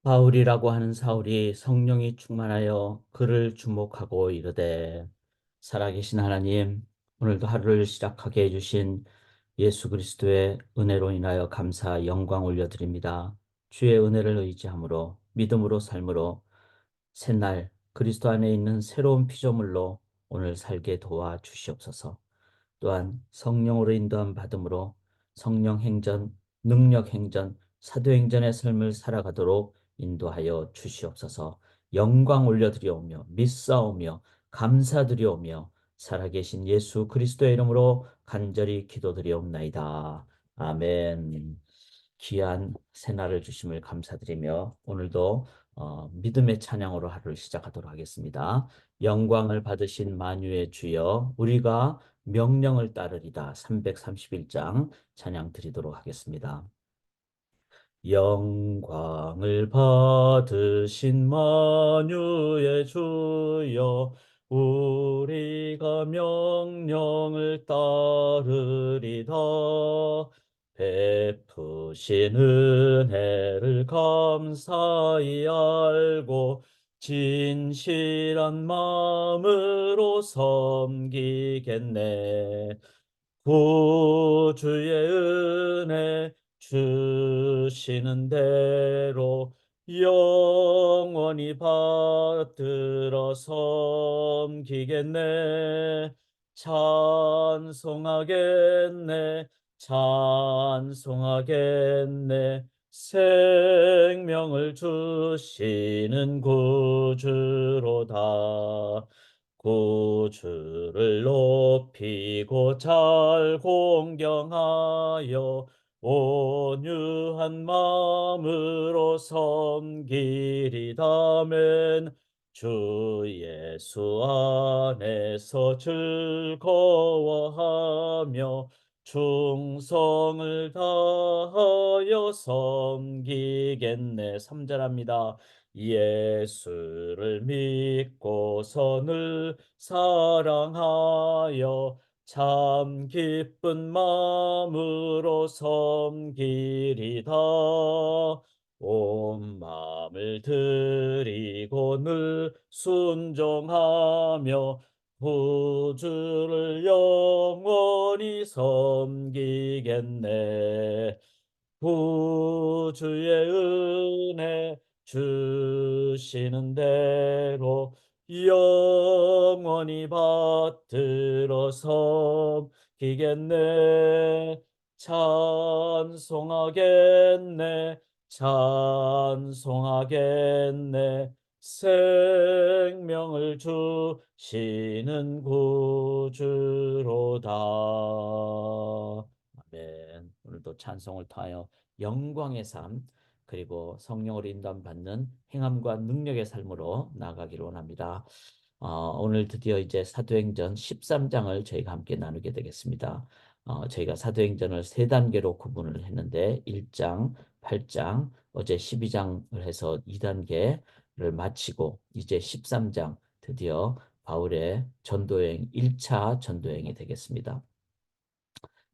바울이라고 하는 사울이 성령이 충만하여 그를 주목하고 이르되, 살아계신 하나님, 오늘도 하루를 시작하게 해주신 예수 그리스도의 은혜로 인하여 감사 영광 올려드립니다. 주의 은혜를 의지함으로 믿음으로 삶으로 새날 그리스도 안에 있는 새로운 피조물로 오늘 살게 도와 주시옵소서. 또한 성령으로 인도함 받음으로 성령 행전, 능력 행전, 사도행전의 삶을 살아가도록 인도하여 주시옵소서. 영광 올려드리오며 믿사오며 감사드리오며 살아계신 예수 그리스도의 이름으로 간절히 기도드리옵나이다. 아멘. 귀한 새날을 주심을 감사드리며 오늘도 믿음의 찬양으로 하루를 시작하도록 하겠습니다. 영광을 받으신 만유의 주여, 우리가 명령을 따르리다. 331장 찬양 드리도록 하겠습니다. 영광을 받으신 만유의 주여, 우리가 명령을 따르리다. 베푸신 은혜를 감사히 알고 진실한 마음으로 섬기겠네. 구주의 은혜 주시는 대로 영원히 받들어 섬기겠네. 찬송하겠네. 찬송하겠네. 생명을 주시는 구주로다. 구주를 높이고 잘 공경하여 온유한 마음으로 섬기리다면 주 예수 안에서 즐거워하며 충성을 다하여 섬기겠네. 3절합니다. 예수를 믿고서 늘 사랑하여 참 기쁜 마음으로 섬기리다. 온 마음을 드리고 늘 순종하며 구주를 영원히 섬기겠네. 구주의 은혜 주시는 대로 영원히 받들어 섬기겠네. 찬송하겠네. 찬송하겠네. 생명을 주시는 구주로다. 아멘. 오늘도 찬송을 통하여 영광의 삶, 그리고 성령으로 인도받는 행함과 능력의 삶으로 나아가기를 원합니다. 오늘 드디어 이제 사도행전 13장을 저희가 함께 나누게 되겠습니다. 저희가 사도행전을 세 단계로 구분을 했는데 1장, 8장, 어제 12장을 해서 2단계를 마치고 이제 13장 드디어 바울의 전도여행 1차 전도여행이 되겠습니다.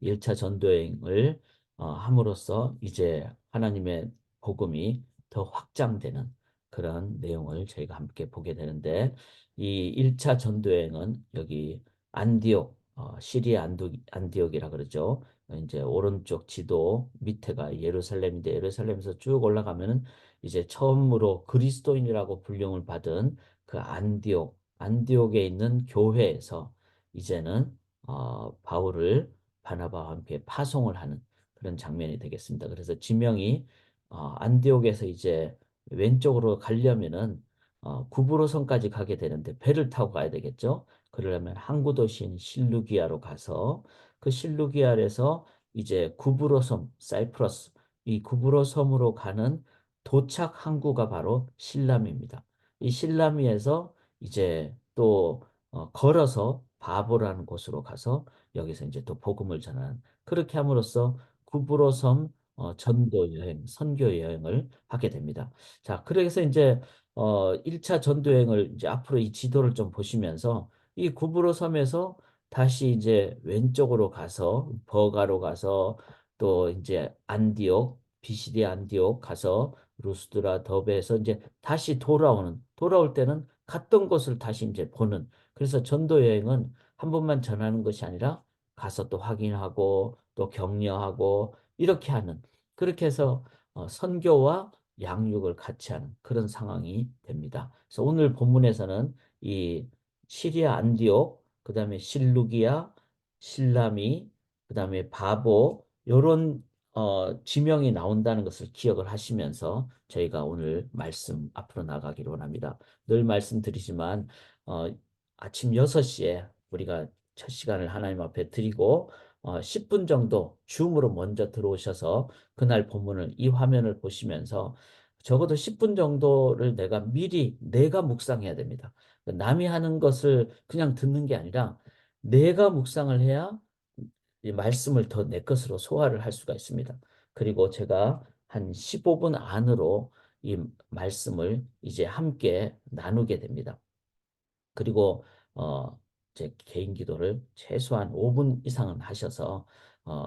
1차 전도여행을 함으로써 이제 하나님의 복음이 더 확장되는 그런 내용을 저희가 함께 보게 되는데, 이 1차 전도여행은 여기 안디옥, 시리아 안디옥이라 그러죠. 이제 오른쪽 지도 밑에가 예루살렘인데, 예루살렘에서 쭉 올라가면은 이제 처음으로 그리스도인이라고 불림을 받은 그 안디옥에 있는 교회에서 이제는 바울을 바나바와 함께 파송을 하는 그런 장면이 되겠습니다. 그래서 지명이 안디옥에서 이제 왼쪽으로 가려면은 구브로성까지 가게 되는데 배를 타고 가야 되겠죠. 그러려면 항구 도시인 실루기아로 가서 그 실루기아에서 이제 구브로섬, 사이프러스, 이 구브로섬으로 가는 도착 항구가 바로 실라미입니다. 이 실라미에서 이제 또 걸어서 바보라는 곳으로 가서 여기서 이제 또 복음을 전하는, 그렇게 함으로써 구브로섬 전도 여행, 선교 여행을 하게 됩니다. 자, 그래서 이제 1차 전도 여행을 이제 앞으로 이 지도를 좀 보시면서 이 구브로섬에서 다시 이제 왼쪽으로 가서 버가로 가서 또 이제 안디옥, 비시디 안디옥 가서 루스드라 더베에서 이제 다시 돌아올 때는 갔던 곳을 다시 이제 보는. 그래서 전도 여행은 한 번만 전하는 것이 아니라 가서 또 확인하고 또 격려하고 이렇게 하는, 그렇게 해서 선교와 양육을 같이 하는 그런 상황이 됩니다. 그래서 오늘 본문에서는 이 시리아 안디옥, 그다음에 실루기아, 실라미, 그다음에 바보, 요런 지명이 나온다는 것을 기억을 하시면서 저희가 오늘 말씀 앞으로 나가기로 원합니다. 늘 말씀드리지만 어, 아침 6시에 우리가 첫 시간을 하나님 앞에 드리고 10분 정도 줌으로 먼저 들어오셔서 그날 본문을 이 화면을 보시면서 적어도 10분 정도를 내가 묵상해야 됩니다. 남이 하는 것을 그냥 듣는 게 아니라 내가 묵상을 해야 이 말씀을 더 내 것으로 소화를 할 수가 있습니다. 그리고 제가 한 15분 안으로 이 말씀을 이제 함께 나누게 됩니다. 그리고 제 개인 기도를 최소한 5분 이상은 하셔서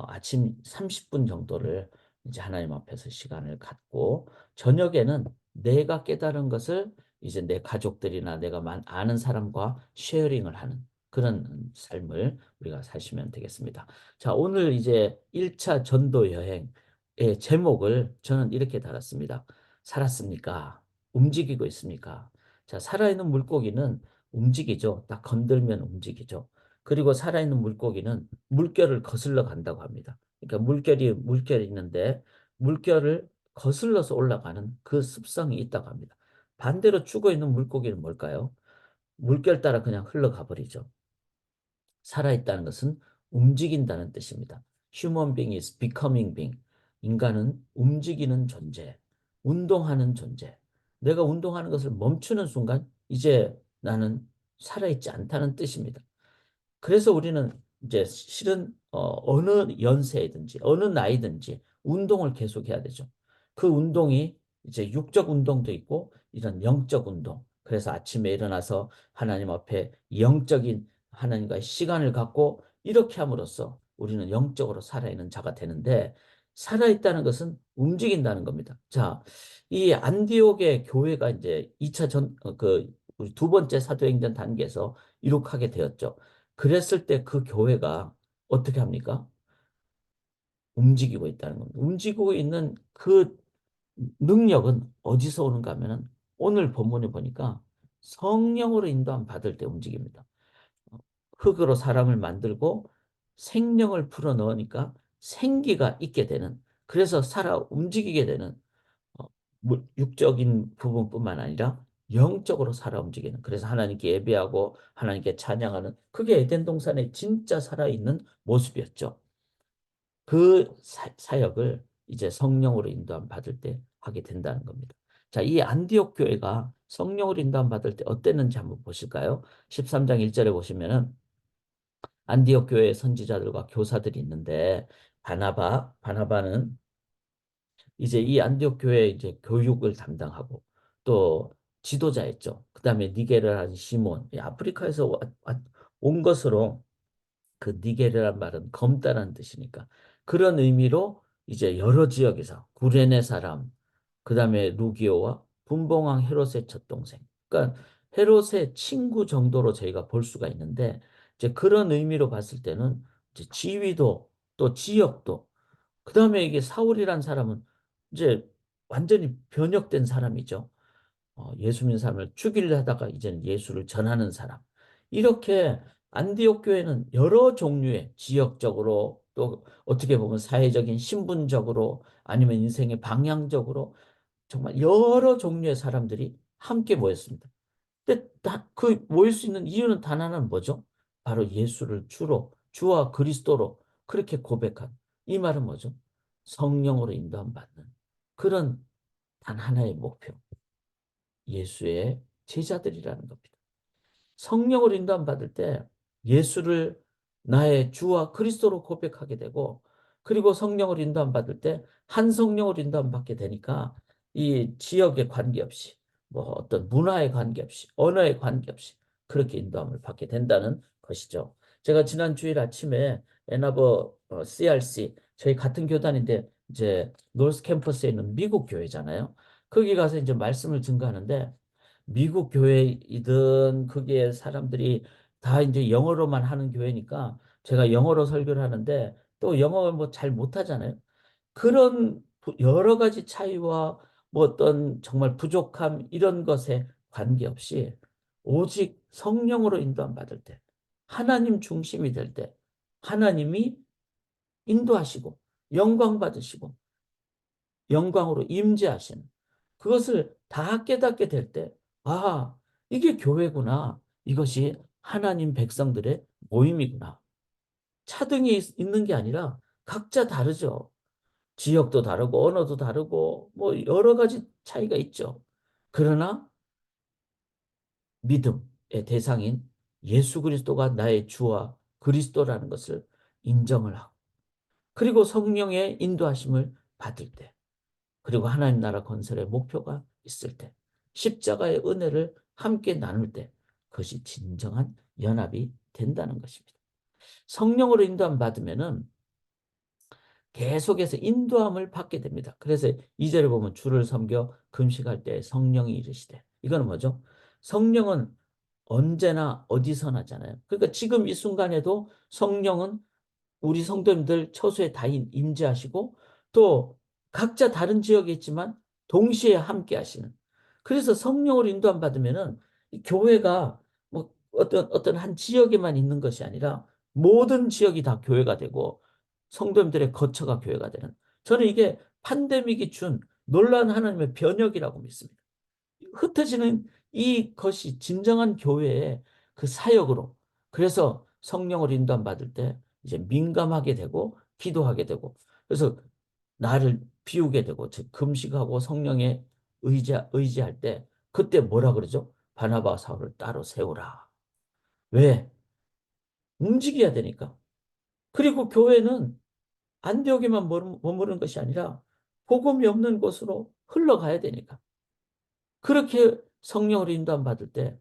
아침 30분 정도를 이제 하나님 앞에서 시간을 갖고 저녁에는 내가 깨달은 것을 이제 내 가족들이나 내가 아는 사람과 쉐어링을 하는 그런 삶을 우리가 사시면 되겠습니다. 자, 오늘 이제 1차 전도 여행의 제목을 저는 이렇게 달았습니다. 살았습니까? 움직이고 있습니까? 자, 살아있는 물고기는 움직이죠. 딱 건들면 움직이죠. 그리고 살아있는 물고기는 물결을 거슬러 간다고 합니다. 그러니까 물결이 있는데 물결을 거슬러서 올라가는 그 습성이 있다고 합니다. 반대로 죽어 있는 물고기는 뭘까요? 물결 따라 그냥 흘러가 버리죠. 살아있다는 것은 움직인다는 뜻입니다. Human being is becoming being. 인간은 움직이는 존재, 운동하는 존재. 내가 운동하는 것을 멈추는 순간 이제 나는 살아있지 않다는 뜻입니다. 그래서 우리는 이제 실은 어느 연세이든지 어느 나이든지 운동을 계속해야 되죠. 그 운동이 이제 육적 운동도 있고 이런 영적 운동. 그래서 아침에 일어나서 하나님 앞에 영적인 하나님과의 시간을 갖고 이렇게 함으로써 우리는 영적으로 살아있는 자가 되는데, 살아있다는 것은 움직인다는 겁니다. 자, 이 안디옥의 교회가 이제 2차 우리 두 번째 사도행전 단계에서 이룩하게 되었죠. 그랬을 때 그 교회가 어떻게 합니까? 움직이고 있다는 겁니다. 움직이고 있는 그 능력은 어디서 오는가 하면은 오늘 본문에 보니까 성령으로 인도함 받을 때 움직입니다. 흙으로 사람을 만들고 생명을 풀어 넣으니까 생기가 있게 되는, 그래서 살아 움직이게 되는 어, 육적인 부분뿐만 아니라 영적으로 살아 움직이는, 그래서 하나님께 예배하고 하나님께 찬양하는 그게 에덴 동산의 진짜 살아있는 모습이었죠. 그 사역을 이제 성령으로 인도함 받을 때 하게 된다는 겁니다. 자, 이 안디옥 교회가 성령으로 인도함 받을 때 어땠는지 한번 보실까요? 13장 1절에 보시면은 안디옥 교회의 선지자들과 교사들이 있는데 바나바는 이제 이 안디옥 교회 이제 교육을 담당하고 또 지도자였죠. 그다음에 니게르라는 시몬, 아프리카에서 온 것으로, 그 니게르란 말은 검다라는 뜻이니까 그런 의미로 이제 여러 지역에서 구레네 사람, 그다음에 루기오와 분봉왕 헤롯의 젖동생, 그러니까 헤롯의 친구 정도로 저희가 볼 수가 있는데, 이제 그런 의미로 봤을 때는 이제 지위도 또 지역도, 그다음에 이게 사울이란 사람은 이제 완전히 변혁된 사람이죠. 예수 믿는 사람을 죽이려 하다가 이제는 예수를 전하는 사람. 이렇게 안디옥 교회는 여러 종류의 지역적으로 또 어떻게 보면 사회적인 신분적으로 아니면 인생의 방향적으로 정말 여러 종류의 사람들이 함께 모였습니다. 근데 그 모일 수 있는 이유는 단 하나는 뭐죠? 바로 예수를 주와 그리스도로 그렇게 고백한, 이 말은 뭐죠? 성령으로 인도함 받는 그런 단 하나의 목표, 예수의 제자들이라는 겁니다. 성령으로 인도함 받을 때 예수를 나의 주와 그리스도로 고백하게 되고, 그리고 성령으로 인도함 받을 때 한 성령으로 인도함 받게 되니까 이 지역에 관계없이 뭐 어떤 문화에 관계없이 언어에 관계없이 그렇게 인도함을 받게 된다는 것이죠. 제가 지난 주일 아침에 애나버 CRC 저희 같은 교단인데 이제 노스 캠퍼스에 있는 미국 교회잖아요. 거기 가서 이제 말씀을 증거하는데 미국 교회이든 거기에 사람들이 다 이제 영어로만 하는 교회니까 제가 영어로 설교를 하는데 또 영어 뭐 잘 못하잖아요. 그런 여러 가지 차이와 뭐 어떤 정말 부족함 이런 것에 관계없이 오직 성령으로 인도함 받을 때 하나님 중심이 될 때 하나님이 인도하시고 영광 받으시고 영광으로 임재하시는 그것을 다 깨닫게 될 때, 아, 이게 교회구나. 이것이 하나님 백성들의 모임이구나. 차등이 있는 게 아니라 각자 다르죠. 지역도 다르고 언어도 다르고 뭐 여러 가지 차이가 있죠. 그러나 믿음의 대상인 예수 그리스도가 나의 주와 그리스도라는 것을 인정을 하고 그리고 성령의 인도하심을 받을 때 그리고 하나님 나라 건설의 목표가 있을 때 십자가의 은혜를 함께 나눌 때 그것이 진정한 연합이 된다는 것입니다. 성령으로 인도함 받으면은 계속해서 인도함을 받게 됩니다. 그래서 2절에 보면 주를 섬겨 금식할 때 성령이 이르시되 이거는 뭐죠? 성령은 언제나 어디서나 하잖아요. 그러니까 지금 이 순간에도 성령은 우리 성도님들 처소에 다 임재하시고 또 각자 다른 지역에 있지만 동시에 함께 하시는. 그래서 성령을 인도함 받으면은 이 교회가 뭐 어떤 한 지역에만 있는 것이 아니라 모든 지역이 다 교회가 되고 성도님들의 거처가 교회가 되는. 저는 이게 팬데믹이 준 놀라운 하나님의 변혁이라고 믿습니다. 흩어지는 이것이 진정한 교회의 그 사역으로 그래서 성령을 인도함 받을 때 이제 민감하게 되고 기도하게 되고 그래서 나를 비우게 되고 즉 금식하고 성령에 의지할 때 그때 뭐라 그러죠? 바나바 사울을 따로 세우라. 왜? 움직여야 되니까. 그리고 교회는 안디옥에만 머무르는 것이 아니라 복음이 없는 곳으로 흘러가야 되니까. 그렇게 성령을 인도함 받을 때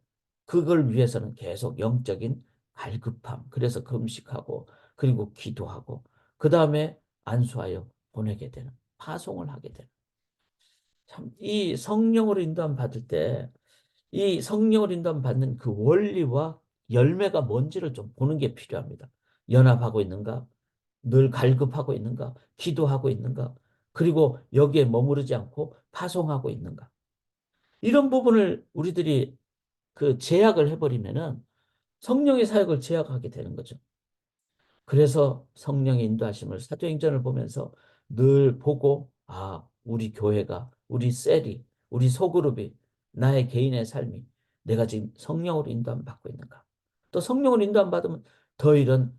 그걸 위해서는 계속 영적인 갈급함. 그래서 금식하고 그리고 기도하고 그 다음에 안수하여 보내게 되는 파송을 하게 되는. 참 이 성령으로 인도함 받을 때 이 성령으로 인도함 받는 그 원리와 열매가 뭔지를 좀 보는 게 필요합니다. 연합하고 있는가? 늘 갈급하고 있는가? 기도하고 있는가? 그리고 여기에 머무르지 않고 파송하고 있는가? 이런 부분을 우리들이 그 제약을 해버리면은 성령의 사역을 제약하게 되는 거죠. 그래서 성령의 인도하심을 사도행전을 보면서 늘 보고 우리 교회가 우리 셀이 우리 소그룹이 나의 개인의 삶이 내가 지금 성령으로 인도함 받고 있는가. 또 성령으로 인도함 받으면 더 이런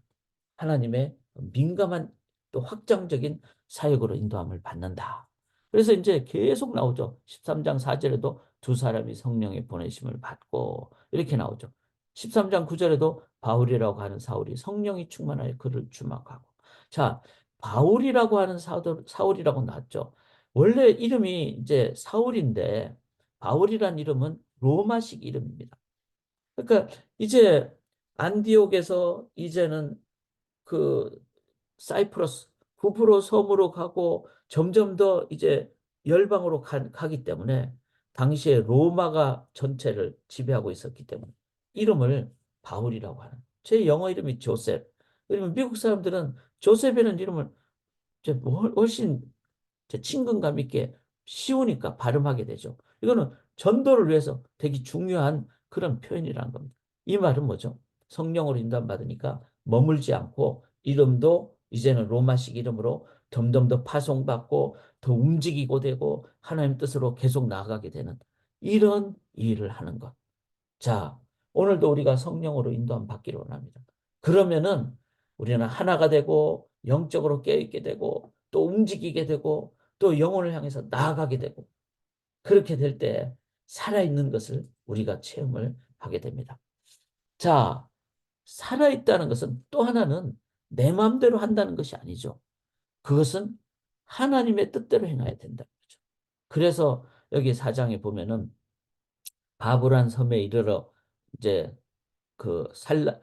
하나님의 민감한 또 확장적인 사역으로 인도함을 받는다. 그래서 이제 계속 나오죠. 13장 4절에도 두 사람이 성령의 보내심을 받고 이렇게 나오죠. 13장 9절에도 바울이라고 하는 사울이 성령이 충만하여 그를 주목하고. 자, 바울이라고 하는 사울이라고 나왔죠. 원래 이름이 이제 사울인데 바울이란 이름은 로마식 이름입니다. 그러니까 이제 안디옥에서 이제는 그 사이프러스 구프로 섬으로 가고 점점 더 이제 열방으로 가기 때문에 당시에 로마가 전체를 지배하고 있었기 때문에 이름을 바울이라고 하는 제 영어 이름이 조셉. 그러면 미국 사람들은 조셉이라는 이름을 이제 훨씬 친근감 있게 쉬우니까 발음하게 되죠. 이거는 전도를 위해서 되게 중요한 그런 표현이라는 겁니다. 이 말은 뭐죠? 성령으로 인도받으니까 머물지 않고 이름도 이제는 로마식 이름으로 점점 더 파송받고 더 움직이고 되고 하나님 뜻으로 계속 나아가게 되는 이런 일을 하는 것. 자, 오늘도 우리가 성령으로 인도함 받기를 원합니다. 그러면은 우리는 하나가 되고 영적으로 깨어있게 되고 또 움직이게 되고 또 영혼을 향해서 나아가게 되고 그렇게 될 때 살아있는 것을 우리가 체험을 하게 됩니다. 자, 살아있다는 것은 또 하나는 내 마음대로 한다는 것이 아니죠. 그것은 하나님의 뜻대로 행해야 된다는 거죠. 그래서 여기 4장에 보면은 바브란 섬에 이르러 이제 그 살라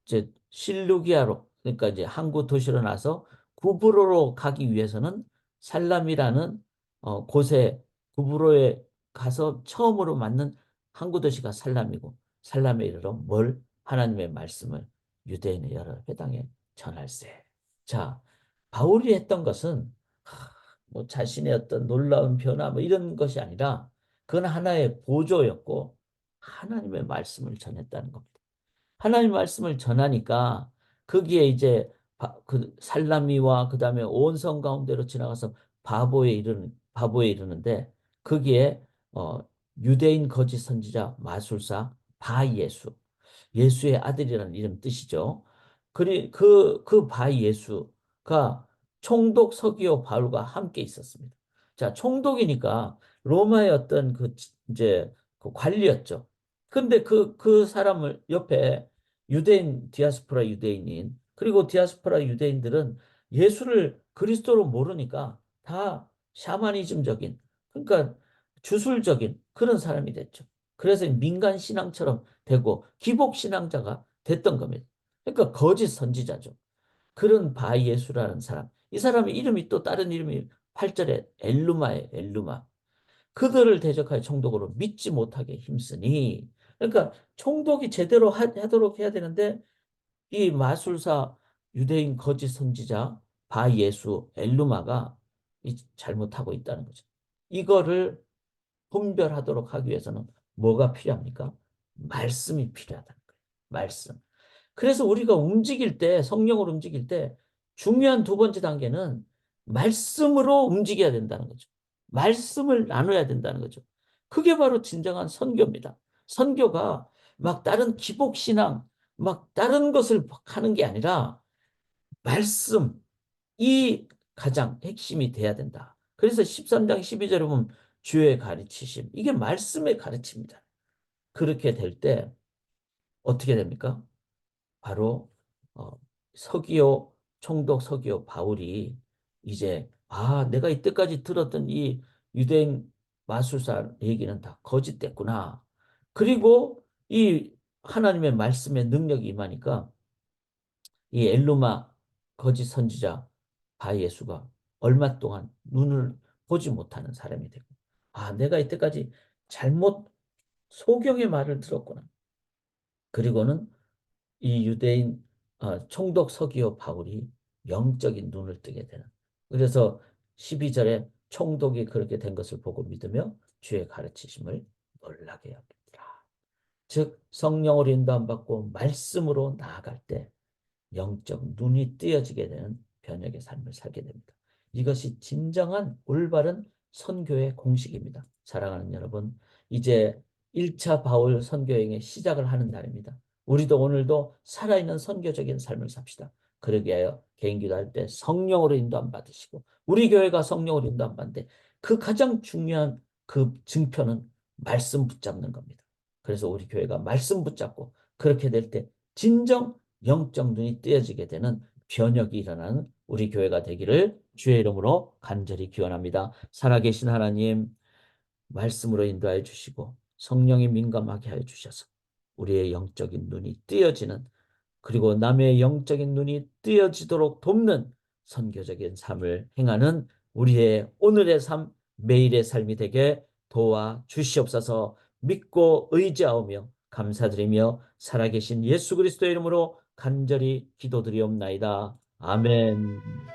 이제 실루기아로 그러니까 이제 항구 도시로 나서 구브로로 가기 위해서는 살람이라는 곳에 구브로에 가서 처음으로 만난 항구 도시가 살람이고, 살람에 이르러 뭘? 하나님의 말씀을 유대인의 여러 회당에 전할세. 자, 바울이 했던 것은 뭐 자신의 어떤 놀라운 변화 뭐 이런 것이 아니라 그건 하나의 보조였고 하나님의 말씀을 전했다는 겁니다. 하나님 말씀을 전하니까 거기에 이제 그 살라미와 그다음에 온 성 가운데로 지나가서 바보에 이르는데 거기에 어, 유대인 거짓 선지자 마술사 바예수, 예수의 아들이라는 이름 뜻이죠. 그 바예수가 총독 서기오 바울과 함께 있었습니다. 자, 총독이니까 로마의 어떤 그 이제 그 관리였죠. 근데 그 사람을 옆에 유대인, 디아스포라 유대인인, 그리고 디아스포라 유대인들은 예수를 그리스도로 모르니까 다 샤머니즘적인, 그러니까 주술적인 그런 사람이 됐죠. 그래서 민간 신앙처럼 되고 기복 신앙자가 됐던 겁니다. 그러니까 거짓 선지자죠. 그런 바예수라는 사람. 이 사람의 이름이 또 다른 이름이 8절에 엘루마에 엘루마. 그들을 대적하여 총독으로 믿지 못하게 힘쓰니. 그러니까 총독이 제대로 하도록 해야 되는데 이 마술사 유대인 거짓 선지자 바예수 엘루마가 잘못하고 있다는 거죠. 이거를 분별하도록 하기 위해서는 뭐가 필요합니까? 말씀이 필요하다는 거예요. 말씀. 그래서 우리가 움직일 때, 성령으로 움직일 때 중요한 두 번째 단계는 말씀으로 움직여야 된다는 거죠. 말씀을 나눠야 된다는 거죠. 그게 바로 진정한 선교입니다. 선교가 막 다른 기복신앙, 막 다른 것을 하는 게 아니라 말씀, 이 가장 핵심이 돼야 된다. 그래서 13장 12절에 보면 주의 가르치심, 이게 말씀의 가르침입니다. 그렇게 될 때 어떻게 됩니까? 바로 어, 서기오 총독 서기오 바울이 이제 내가 이때까지 들었던 이 유대인 마술사 얘기는 다 거짓됐구나. 그리고 이 하나님의 말씀의 능력이 임하니까 이 엘루마 거짓 선지자 바예수가 얼마 동안 눈을 보지 못하는 사람이 되고, 내가 이때까지 잘못 소경의 말을 들었구나. 그리고는 이 유대인 총독 서기오 바울이 영적인 눈을 뜨게 되는. 그래서 12절에 총독이 그렇게 된 것을 보고 믿으며 주의 가르치심을 놀라게 여깁니다. 즉 성령으로 인도함받고 말씀으로 나아갈 때 영적 눈이 뜨여지게 되는 변혁의 삶을 살게 됩니다. 이것이 진정한 올바른 선교의 공식입니다. 사랑하는 여러분, 이제 1차 바울 선교행의 시작을 하는 날입니다. 우리도 오늘도 살아있는 선교적인 삶을 삽시다. 그러기 위하여 개인 기도할 때 성령으로 인도함 받으시고, 우리 교회가 성령으로 인도함 받는데 그 가장 중요한 그 증표는 말씀 붙잡는 겁니다. 그래서 우리 교회가 말씀 붙잡고 그렇게 될 때 진정 영적 눈이 뜨여지게 되는 변혁이 일어나는 우리 교회가 되기를 주의 이름으로 간절히 기원합니다. 살아계신 하나님, 말씀으로 인도하여 주시고 성령이 민감하게 하여 주셔서 우리의 영적인 눈이 뜨여지는, 그리고 남의 영적인 눈이 뜨여지도록 돕는 선교적인 삶을 행하는 우리의 오늘의 삶, 매일의 삶이 되게 도와 주시옵소서. 믿고 의지하오며 감사드리며 살아계신 예수 그리스도의 이름으로 간절히 기도드리옵나이다. 아멘.